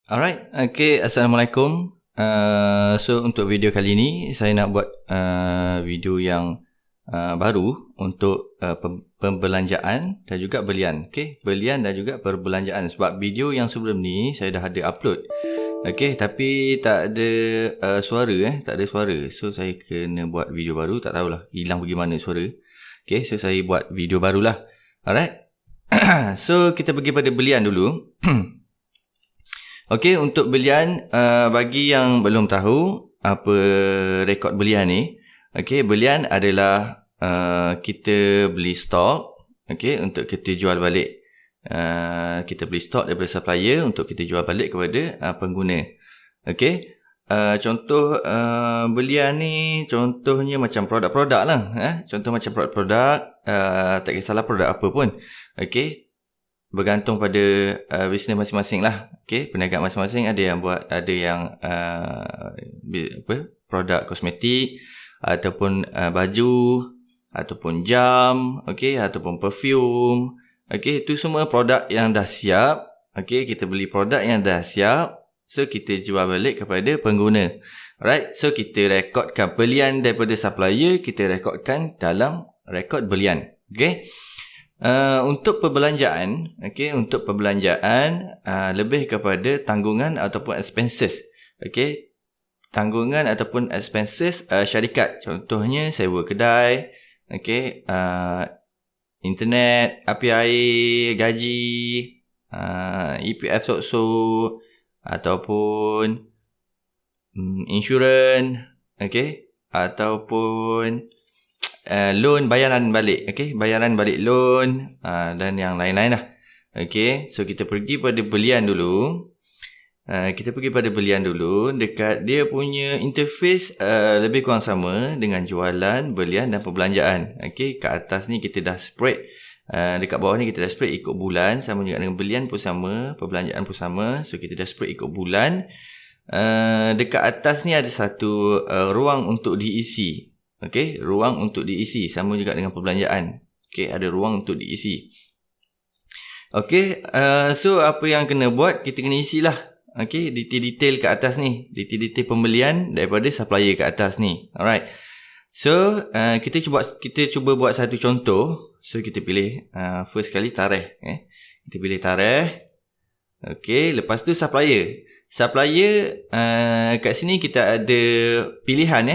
Alright, okay, Assalamualaikum. So untuk video kali ni saya nak buat video yang baru untuk pembelanjaan dan juga belian. Okay, belian dan juga perbelanjaan. Sebab video yang sebelum ni saya dah ada upload. Okay, tapi tak ada suara tak ada suara. So saya kena buat video baru, tak tahulah hilang pergi mana suara. Okay, so saya buat video barulah. Alright. So kita pergi pada belian dulu. Okey, untuk belian, bagi yang belum tahu apa rekod belian ni. Okey, belian adalah kita beli stok, okey, untuk kita jual balik. Kita beli stok daripada supplier untuk kita jual balik kepada pengguna. Okey, contoh belian ni contohnya macam produk-produk lah. Contoh macam produk-produk, tak kisahlah produk apa pun. Okey, bergantung pada bisnes masing-masing lah. Okay, peniaga masing-masing ada yang buat, ada yang produk kosmetik, ataupun baju, ataupun jam, okay, ataupun perfume. Okay, itu semua produk yang dah siap. Okay, kita beli produk yang dah siap, so kita jual balik kepada pengguna. Alright, so kita rekodkan belian daripada supplier, kita rekodkan dalam rekod belian. Okay. Untuk perbelanjaan, okay, untuk perbelanjaan lebih kepada tanggungan ataupun expenses. Okay, tanggungan ataupun expenses syarikat. Contohnya sewa kedai, okay, internet, api air, gaji, EPF sokso, ataupun insurans, okay, ataupun loan, bayaran balik, okay, bayaran balik loan, dan yang lain-lain lah. Okay, so kita pergi pada belian dulu. Dekat dia punya interface lebih kurang sama dengan jualan, belian dan perbelanjaan. Okay, kat atas ni kita dah spread, dekat bawah ni kita dah spread ikut bulan. Sama juga dengan belian pun sama, perbelanjaan pun sama. So kita dah spread ikut bulan. Dekat atas ni ada satu ruang untuk diisi. Okey, ruang untuk diisi sama juga dengan perbelanjaan. Okey, ada ruang untuk diisi. Okey, so apa yang kena buat, kita kena isilah. Okey, detail-detail kat atas ni, detail-detail pembelian daripada supplier kat atas ni. Alright. So, kita cuba buat satu contoh. So kita pilih first kali tarikh, kita pilih tarikh. Okey, lepas tu supplier. Supplier kat sini kita ada pilihan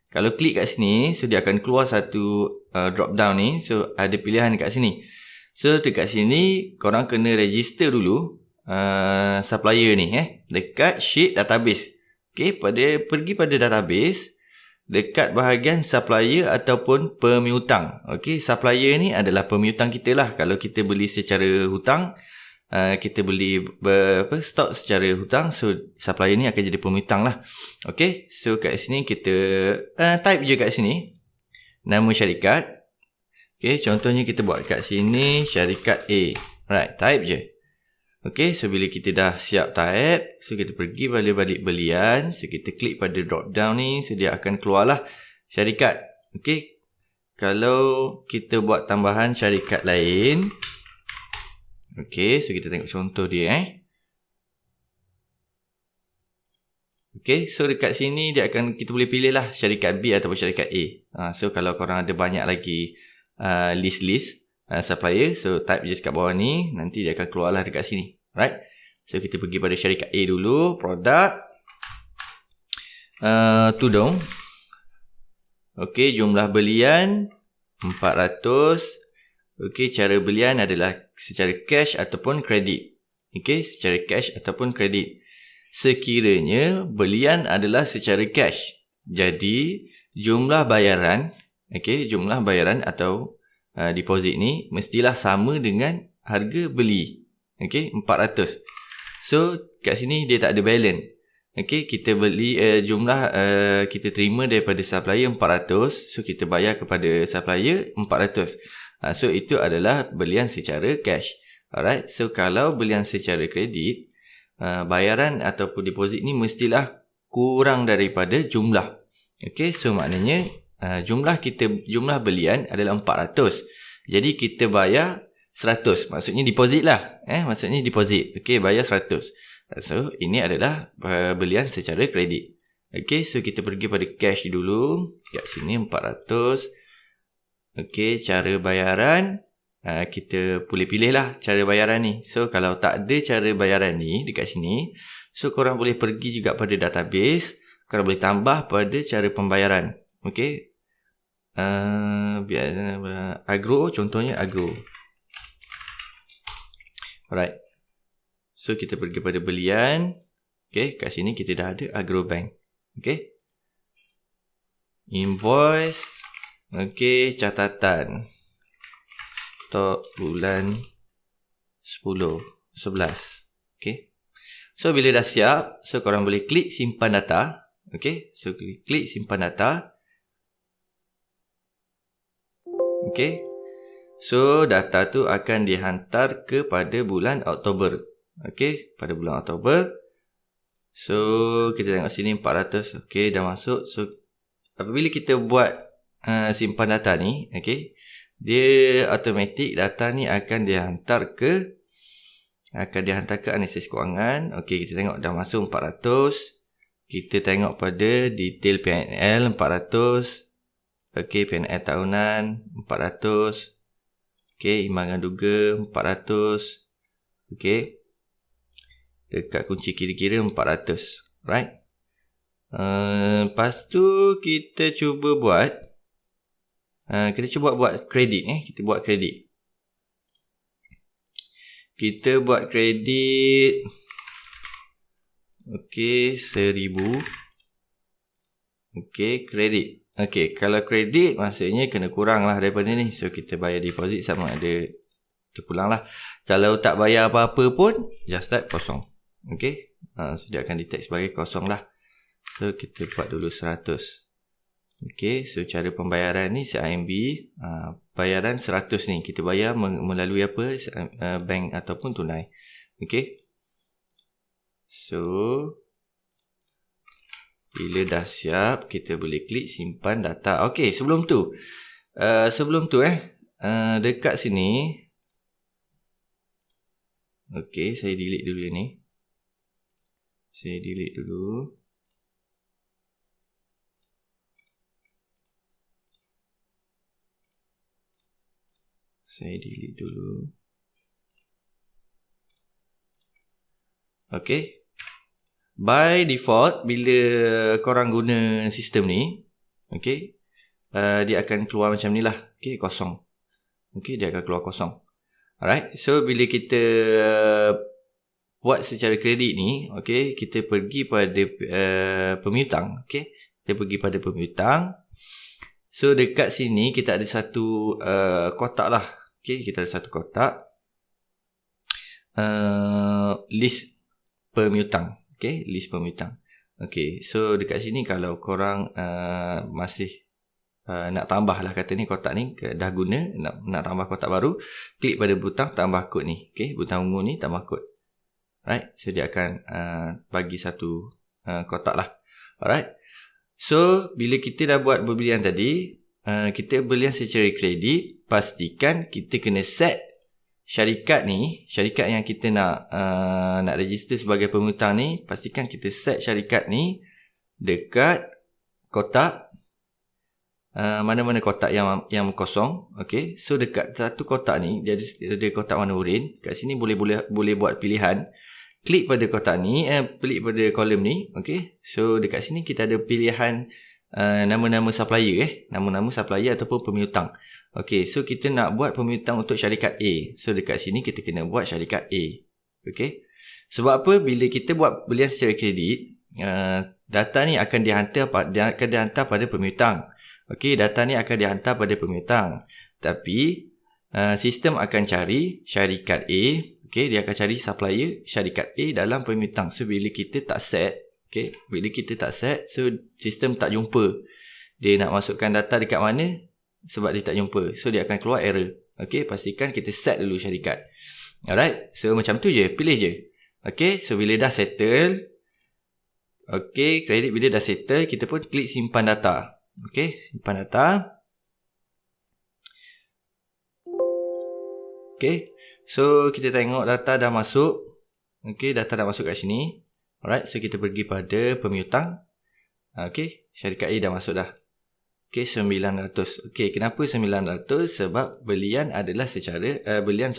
Kalau klik kat sini, so dia akan keluar satu drop down ni. So ada pilihan dekat sini. So dekat sini korang kena register dulu supplier ni dekat sheet database. Okey, pergi pada database dekat bahagian supplier ataupun pemiutang. Okey, supplier ni adalah pemiutang kita lah. Kalau kita beli secara hutang, kita beli stok secara hutang, so supplier ni akan jadi pemiutang lah. Okay, so kat sini kita type je kat sini nama syarikat. Okay, contohnya kita buat kat sini syarikat A. Right, type je. Okay, so bila kita dah siap type, so kita pergi balik belian. So kita klik pada drop down ni, so dia akan keluarlah syarikat. Okay, kalau kita buat tambahan syarikat lain, okey, so kita tengok contoh dia Okey, so dekat sini dia akan, kita boleh pilih lah syarikat B ataupun syarikat A. So kalau korang ada banyak lagi list supplier, so type je kat bawah ni, nanti dia akan keluarlah dekat sini. Right? So kita pergi pada syarikat A dulu, produk tudung. Okey, jumlah belian 400. Okey, cara belian adalah secara cash ataupun kredit. Okey, secara cash ataupun kredit. Sekiranya belian adalah secara cash, jadi jumlah bayaran, okey, jumlah bayaran atau deposit ni mestilah sama dengan harga beli. Okey, 400. So kat sini dia tak ada balance. Okey, kita beli kita terima daripada supplier 400, so kita bayar kepada supplier 400. So itu adalah belian secara cash. Alright, so kalau belian secara kredit, bayaran ataupun deposit ni mestilah kurang daripada jumlah. Okay, so maknanya jumlah belian adalah 400. Jadi kita bayar 100. Maksudnya deposit lah. Maksudnya deposit. Okay, bayar 100. So, ini adalah pembelian secara kredit. Okey, so kita pergi pada cash dulu. Kat sini 400. Okey, cara bayaran. Kita boleh pilih lah cara bayaran ni. So, kalau tak ada cara bayaran ni dekat sini, so korang boleh pergi juga pada database. Korang boleh tambah pada cara pembayaran. Okey. Agro, contohnya agro. Alright. So, kita pergi pada belian. Okay, kat sini kita dah ada Agrobank. Okay. Invoice. Okay, catatan. Stok bulan 10, 11. Okay. So, bila dah siap, so korang boleh klik simpan data. Okay. So, klik simpan data. Okay. So, data tu akan dihantar kepada bulan Oktober. Okay, pada bulan Oktober. So, kita tengok sini 400. Okay, dah masuk. So, apabila kita buat simpan data ni, okay, dia automatik data ni akan dihantar ke analisis kewangan. Okay, kita tengok dah masuk 400. Kita tengok pada detail PNL 400. Okay, PNL tahunan 400. Okay, imbangan duga 400. Okay. Dekat kunci kira-kira 400. Right. Lepas tu kita cuba buat. Buat kredit. Kita buat kredit. Okay, 1000. Okay, kredit. Okay, kalau kredit maksudnya kena kurang lah daripada ni. So, kita bayar deposit sama ada terpulang lah. Kalau tak bayar apa-apa pun, just type kosong. Okay, so dia akan detect sebagai kosong lah. So, kita buat dulu 100. Okay, so cara pembayaran ni CIMB. Bayaran 100 ni, kita bayar melalui apa? Bank ataupun tunai. Okay. So, bila dah siap, kita boleh klik simpan data. Okey, sebelum tu dekat sini. Okey, saya delete dulu ni. Saya delete dulu. Okey. By default, bila korang guna sistem ni, okay, dia akan keluar macam ni lah. Okay, kosong. Okay, dia akan keluar kosong. Alright, so bila kita buat secara kredit ni, okay, kita pergi pada pemihutang. Okay, kita pergi pada pemihutang. So, dekat sini kita ada satu kotak lah. Okay, kita ada satu kotak. List pemihutang. Okay, list pemihutang. Okay, so dekat sini kalau korang masih nak tambah lah kata ni kotak ni dah guna, nak tambah kotak baru, klik pada butang tambah kod ni. Okay, butang ungu ni tambah kod. Right, so dia akan bagi satu kotak lah. Alright, so bila kita dah buat pembelian tadi, kita belian secara kredit, pastikan kita kena set syarikat ni, syarikat yang kita nak register sebagai pemihutang ni, pastikan kita set syarikat ni dekat kotak mana-mana kotak yang kosong. Okey, so dekat satu kotak ni dia ada kotak warna oranye. Kat sini boleh buat pilihan. Klik pada kotak ni, klik pada kolom ni. Okey, so dekat sini kita ada pilihan nama-nama supplier, nama-nama supplier ataupun pemihutang. Okey, so kita nak buat pemihutang untuk syarikat A. So dekat sini kita kena buat syarikat A. Okey. Sebab apa? Bila kita buat belian secara kredit, data ni akan dihantar pada pemihutang. Okey, data ni akan dihantar pada pemihutang. Tapi sistem akan cari syarikat A. Okey, dia akan cari supplier syarikat A dalam pemihutang. So bila kita tak set, so sistem tak jumpa dia nak masukkan data dekat mana, sebab dia tak jumpa. So dia akan keluar error. Okey, pastikan kita set dulu syarikat. Alright, so macam tu je, pilih je. Okey, so bila dah settle, okey, kredit bila dah settle, kita pun klik simpan data. Okey, simpan data. Okey, so kita tengok data dah masuk. Okey, data dah masuk kat sini. Alright, so kita pergi pada pemiutang. Okey, syarikat A dah masuk dah. Okey, 900. Okey, kenapa 900? Sebab belian adalah belian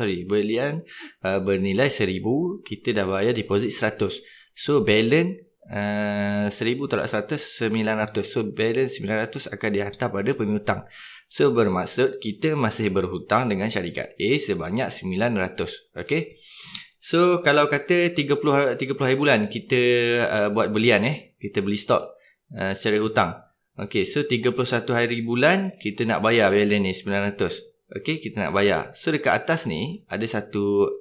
bernilai 1000, kita dah bayar deposit 100. So balance 1000 tolak 100, 900. So balance 900 akan dihantar pada pemiutang. So bermaksud kita masih berhutang dengan syarikat A sebanyak 900. Okey. So kalau kata 30 hari bulan kita buat belian, kita beli stok secara hutang. Okey, so 31 hari bulan kita nak bayar balance ni 900. Okey, kita nak bayar. So dekat atas ni ada satu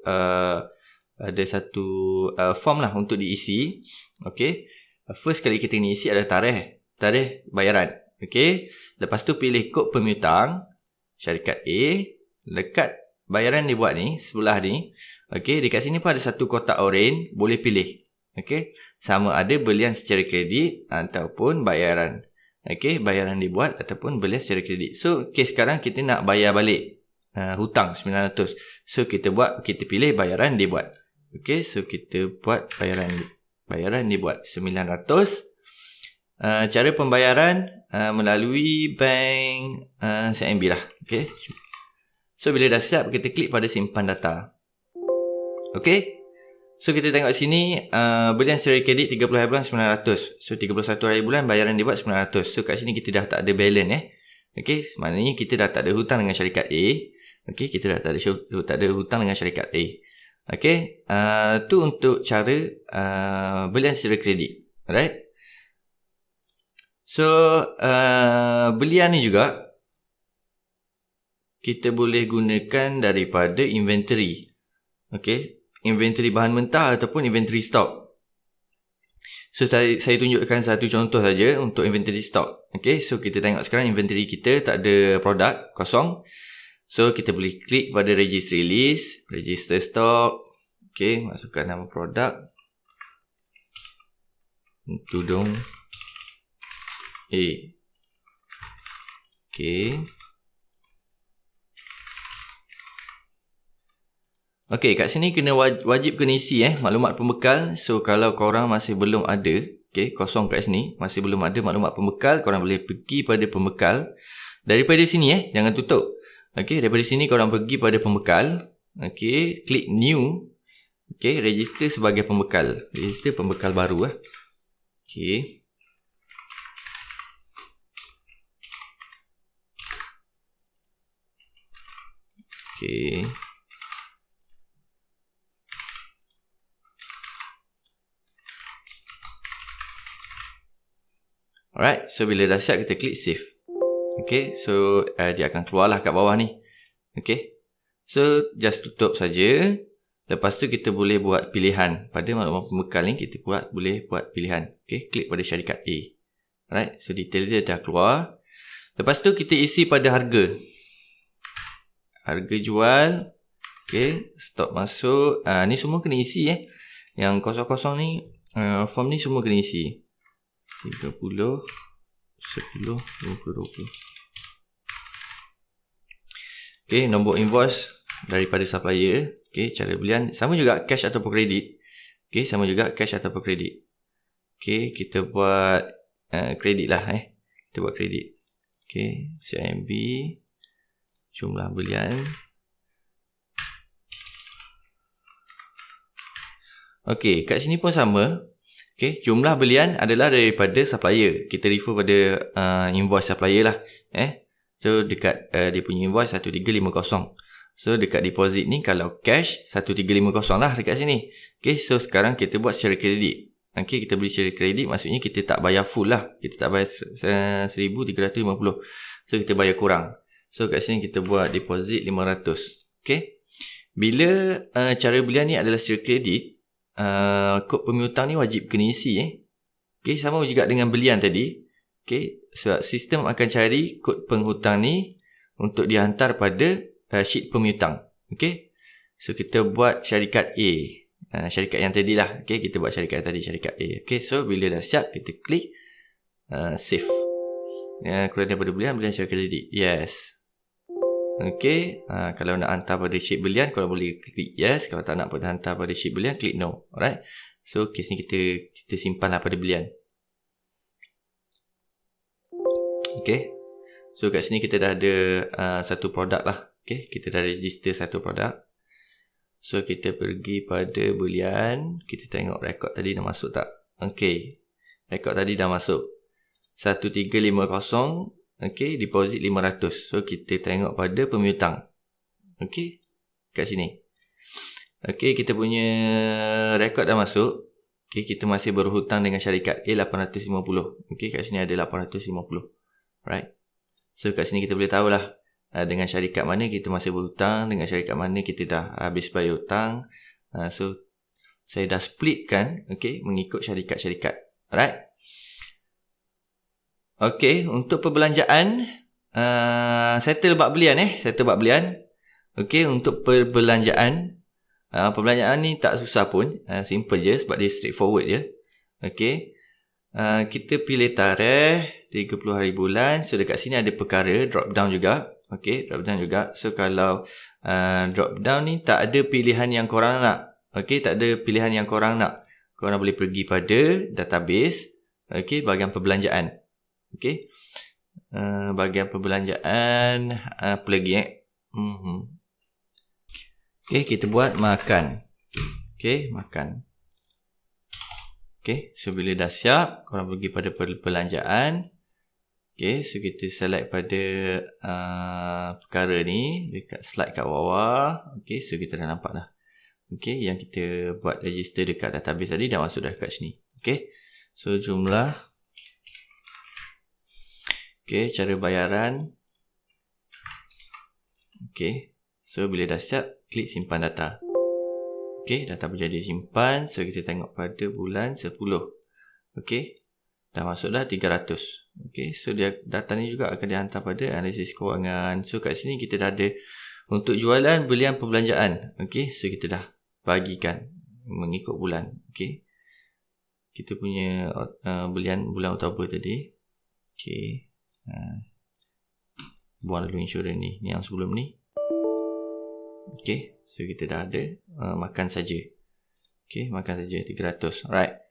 form lah untuk diisi. Okey. First kali kita kena isi adalah tarikh bayaran. Okey. Lepas tu pilih kod pemiutang syarikat A. Dekat bayaran dibuat ni, sebelah ni. Okey, dekat sini pun ada satu kotak oren, boleh pilih. Okey, sama ada belian secara kredit ataupun bayaran. Okey, bayaran dibuat ataupun belian secara kredit. So, sekarang kita nak bayar balik hutang 900. So, kita pilih bayaran dibuat. Okey, so kita buat bayaran dibuat 900. Cara pembayaran melalui bank CIMB lah. Okey. So, bila dah siap, kita klik pada simpan data. Okey. So, kita tengok sini, belian secara kredit 30 hari bulan 900. So, 31 hari bulan bayaran dibuat 900. So, kat sini kita dah tak ada balance. Okey. Maknanya kita dah tak ada hutang dengan syarikat A. Okey. Kita dah tak ada hutang dengan syarikat A. Okey. Tu untuk cara belian secara kredit. Alright. So, belian ni juga kita boleh gunakan daripada inventory. Okey, inventory bahan mentah ataupun inventory stock. So, saya tunjukkan satu contoh saja untuk inventory stock. Okey, so kita tengok sekarang inventory kita tak ada produk, kosong. So, kita boleh klik pada registry list, register stock. Okey, masukkan nama produk. Tudung A. Okey. Okey, kat sini wajib kena isi maklumat pembekal. So, kalau korang masih belum ada, kosong kat sini, masih belum ada maklumat pembekal, korang boleh pergi pada pembekal. Daripada sini jangan tutup. Okey, daripada sini korang pergi pada pembekal. Okey, klik new. Okey, register sebagai pembekal. Register pembekal baru Okey. Okey. Alright, so bila dah siap kita klik save. Okay, so dia akan keluarlah kat bawah ni. Okay, so just tutup saja. Lepas tu kita boleh buat pilihan. Pada maklumat pembekal ni kita boleh buat pilihan. Okay, klik pada syarikat A. Alright, so detail dia dah keluar. Lepas tu kita isi pada harga. Harga jual. Okay, stok masuk. Ni semua kena isi Yang kosong-kosong ni, form ni semua kena isi. 30, 10, 20, 20. Okay, nombor invoice daripada supplier. Okay, cara belian. Sama juga cash ataupun kredit. Okay, sama juga cash ataupun kredit. Okay, kita buat kredit lah Kita buat kredit. Okay, CIMB. Jumlah belian. Okay, kat sini pun sama. Okay, jumlah belian adalah daripada supplier. Kita refer pada invoice supplier lah. So, dekat dia punya invoice 1350. So, dekat deposit ni kalau cash 1350 lah dekat sini. Okay, so sekarang kita buat secara kredit. Okay, kita beli secara kredit maksudnya kita tak bayar full lah. Kita tak bayar 1350. So, kita bayar kurang. So, kat sini kita buat deposit 500. Okay. Bila cara belian ni adalah secara kredit, kod pemiutang ni wajib kena isi Okay, sama juga dengan belian tadi. Okay, so sistem akan cari kod penghutang ni untuk dihantar pada sheet pemiutang. Okay, so kita buat syarikat A, syarikat yang tadi lah. Okay, kita buat syarikat tadi, syarikat A. Okay, so bila dah siap kita klik save. Keluar daripada belian secara kredit. Yes. Okey, kalau nak hantar pada sheet belian, korang boleh klik yes. Kalau tak nak pada hantar pada sheet belian, klik no. Alright. So, kes ni kita simpanlah pada belian. Okey. So, kat sini kita dah ada satu produk lah. Okey, kita dah register satu produk. So, kita pergi pada belian. Kita tengok rekod tadi dah masuk tak? Okey. Rekod tadi dah masuk. 1350. Okey, deposit 500. So, kita tengok pada pemiutang. Okey. Kat sini. Okey, kita punya rekod dah masuk. Okey, kita masih berhutang dengan syarikat A850. Okey, kat sini ada 850. Right. So, kat sini kita boleh tahulah dengan syarikat mana kita masih berhutang, dengan syarikat mana kita dah habis bayar hutang. So, saya dah splitkan, okey, mengikut syarikat-syarikat. Alright. Okey, untuk perbelanjaan, settle bab belian settle bab belian. Okey, untuk perbelanjaan, perbelanjaan ni tak susah pun, simple je sebab dia straightforward je. Okey. Kita pilih tarikh 30 hari bulan. So dekat sini ada perkara, drop down juga. Okey, drop down juga. So kalau drop down ni tak ada pilihan yang korang nak. Okey, tak ada pilihan yang korang nak. Korang boleh pergi pada database. Okey, bahagian perbelanjaan. Okey. Bahagian perbelanjaan apa lagi Okey, kita buat makan. Okey, makan. Okay, so bila dah siap, korang pergi pada perbelanjaan. Okay, so kita select pada perkara ni dekat slide kat bawah. Okay, so kita dah nampak dah. Okay, yang kita buat register dekat database tadi dah masuk dah kat sini. Okay, so jumlah. Okay, cara bayaran. Okay, so bila dah siap, klik simpan data. Okey, data berjaya simpan. So, kita tengok pada bulan 10. Okey, dah masuk dah 300. Okey, so data ni juga akan dihantar pada analisis kewangan. So, kat sini kita dah ada untuk jualan, belian, perbelanjaan. Okey, so kita dah bagikan mengikut bulan. Okey, kita punya belian bulan Oktober tadi. Okey, buang dulu insurans ni. Ni yang sebelum ni. Okey, so kita dah ada makan saja. Okey, makan saja 300. Alright.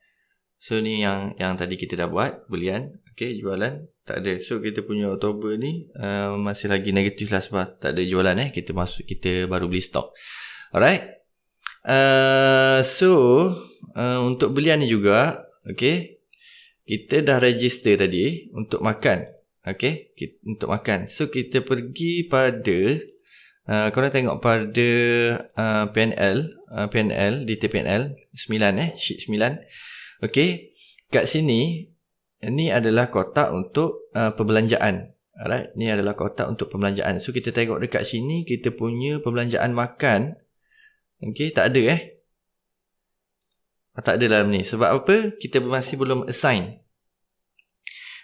So ni yang tadi kita dah buat belian. Okey, jualan tak ada. So kita punya Oktober ni masih lagi negatif lah sebab tak ada jualan kita baru beli stok. Alright. So untuk belian ni juga, okey, kita dah register tadi untuk makan. Okey, untuk makan. So kita pergi pada korang tengok pada PNL, detail PNL 9 sheet 9. Okey, kat sini ni adalah kotak untuk perbelanjaan. Alright, ni adalah kotak untuk perbelanjaan. So kita tengok dekat sini kita punya perbelanjaan makan. Okey, tak ada tak ada dalam ni. Sebab apa? Kita masih belum assign.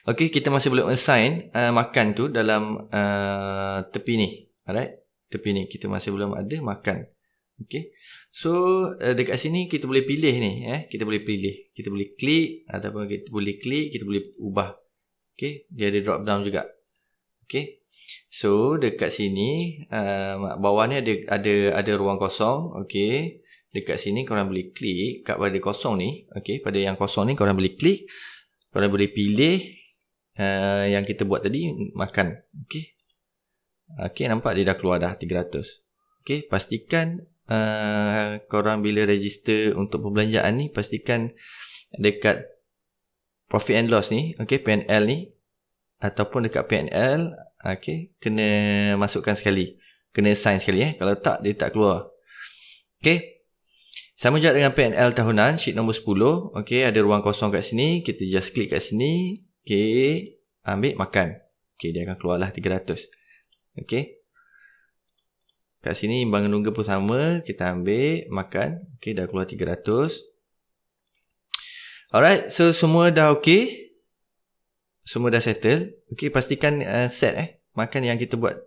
Okey, kita masih belum assign makan tu dalam tepi ni. Alright. Tepi ni kita masih belum ada makan. Okey. So dekat sini kita boleh pilih ni kita boleh pilih. Kita boleh klik ataupun kita boleh klik, kita boleh ubah. Okey, dia ada drop down juga. Okey. So dekat sini bawah ni ada ruang kosong. Okey. Dekat sini korang boleh klik kat pada kosong ni. Okey, pada yang kosong ni korang boleh klik. Korang boleh pilih yang kita buat tadi makan. Okey. Okey, nampak dia dah keluar dah 300. Okey, pastikan korang bila register untuk perbelanjaan ni, pastikan dekat profit and loss ni, okey, PNL ni ataupun dekat PNL, okey, kena masukkan sekali. Kena sign sekali Kalau tak, dia tak keluar. Okey. Sama juga dengan PNL tahunan, sheet nombor 10. Okey, ada ruang kosong kat sini, kita just klik kat sini. Okey, ambil makan. Okey, dia akan keluarlah 300. Okey. Kat sini imbangan nunggu pun sama. Kita ambil, makan. Okey, dah keluar 300. Alright, so semua dah okey. Semua dah settle. Okey, pastikan set makan yang kita buat.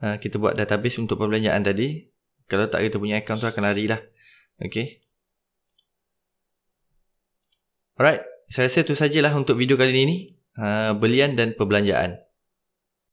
Kita buat database untuk perbelanjaan tadi. Kalau tak, kita punya account tu akan lari lah. Okey. Alright, saya rasa itu sajalah untuk video kali ini. Belian dan perbelanjaan.